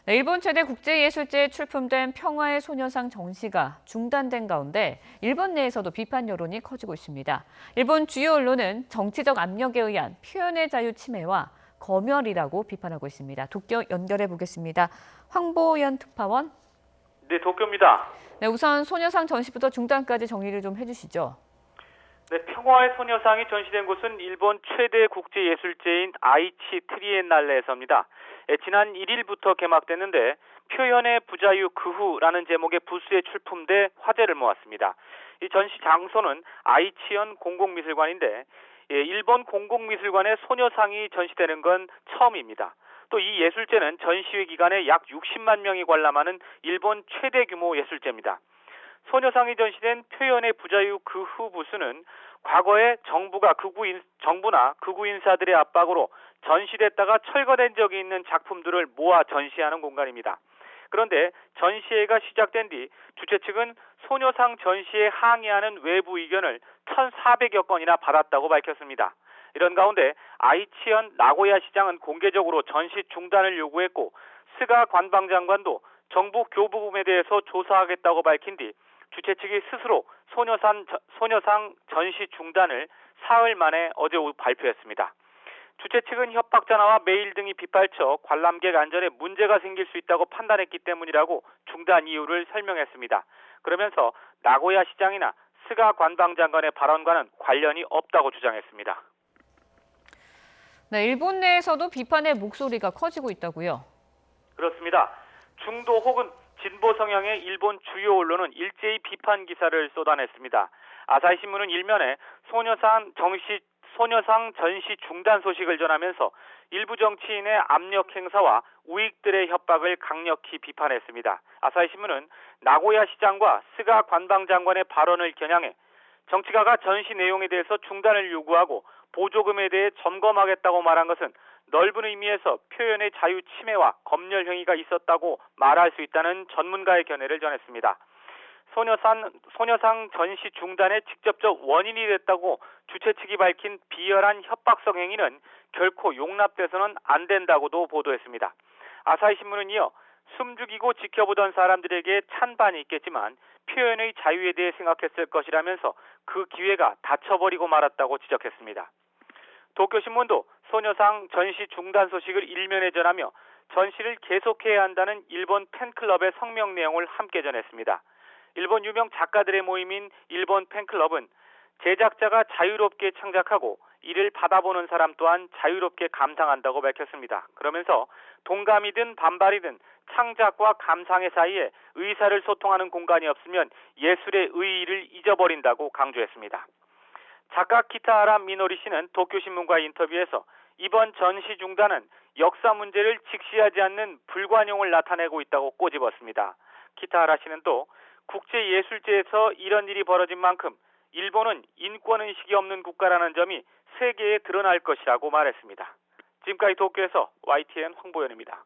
네, 일본 최대 국제예술제에 출품된 평화의 소녀상 전시가 중단된 가운데 일본 내에서도 비판 여론이 커지고 있습니다. 일본 주요 언론은 정치적 압력에 의한 표현의 자유 침해와 검열이라고 비판하고 있습니다. 도쿄 연결해 보겠습니다. 황보연 특파원. 네, 도쿄입니다. 네, 우선 소녀상 전시부터 중단까지 정리를 좀 해주시죠. 네, 평화의 소녀상이 전시된 곳은 일본 최대 국제예술제인 아이치 트리엔날레에서입니다. 지난 1일부터 개막됐는데 표현의 부자유 그 후라는 제목의 부스에 출품돼 화제를 모았습니다. 이 전시 장소는 아이치현 공공미술관인데 일본 공공미술관에 소녀상이 전시되는 건 처음입니다. 또 이 예술제는 전시회 기간에 약 60만 명이 관람하는 일본 최대 규모 예술제입니다. 소녀상이 전시된 표현의 부자유 그 후 부스는 과거에 정부나 극우 인사들의 압박으로 전시됐다가 철거된 적이 있는 작품들을 모아 전시하는 공간입니다. 그런데 전시회가 시작된 뒤 주최 측은 소녀상 전시에 항의하는 외부 의견을 1,400여 건이나 받았다고 밝혔습니다. 이런 가운데 아이치현 나고야 시장은 공개적으로 전시 중단을 요구했고 스가 관방장관도 정부 교부금에 대해서 조사하겠다고 밝힌 뒤 주최 측이 스스로 소녀상 전시 중단을 사흘 만에 어제 오후 발표했습니다. 주최 측은 협박 전화와 메일 등이 빗발쳐 관람객 안전에 문제가 생길 수 있다고 판단했기 때문이라고 중단 이유를 설명했습니다. 그러면서 나고야 시장이나 스가 관방장관의 발언과는 관련이 없다고 주장했습니다. 네, 일본 내에서도 비판의 목소리가 커지고 있다고요? 그렇습니다. 중도 혹은 진보 성향의 일본 주요 언론은 일제히 비판 기사를 쏟아냈습니다. 아사히 신문은 일면에 소녀상 전시 중단 소식을 전하면서 일부 정치인의 압력 행사와 우익들의 협박을 강력히 비판했습니다. 아사히 신문은 나고야 시장과 스가 관방장관의 발언을 겨냥해 정치가가 전시 내용에 대해서 중단을 요구하고 보조금에 대해 점검하겠다고 말한 것은 넓은 의미에서 표현의 자유 침해와 검열 행위가 있었다고 말할 수 있다는 전문가의 견해를 전했습니다. 소녀상 전시 중단의 직접적 원인이 됐다고 주최 측이 밝힌 비열한 협박성 행위는 결코 용납돼서는 안 된다고도 보도했습니다. 아사히 신문은 이어 숨죽이고 지켜보던 사람들에게 찬반이 있겠지만 표현의 자유에 대해 생각했을 것이라면서 그 기회가 닫혀버리고 말았다고 지적했습니다. 도쿄신문도 소녀상 전시 중단 소식을 일면에 전하며 전시를 계속해야 한다는 일본 팬클럽의 성명 내용을 함께 전했습니다. 일본 유명 작가들의 모임인 일본 팬클럽은 제작자가 자유롭게 창작하고 이를 받아보는 사람 또한 자유롭게 감상한다고 밝혔습니다. 그러면서 동감이든 반발이든 창작과 감상의 사이에 의사를 소통하는 공간이 없으면 예술의 의의를 잊어버린다고 강조했습니다. 작가 키타하라 미노리 씨는 도쿄신문과의 인터뷰에서 이번 전시 중단은 역사 문제를 직시하지 않는 불관용을 나타내고 있다고 꼬집었습니다. 키타하라 씨는 또 국제예술제에서 이런 일이 벌어진 만큼 일본은 인권의식이 없는 국가라는 점이 세계에 드러날 것이라고 말했습니다. 지금까지 도쿄에서 YTN 황보연입니다.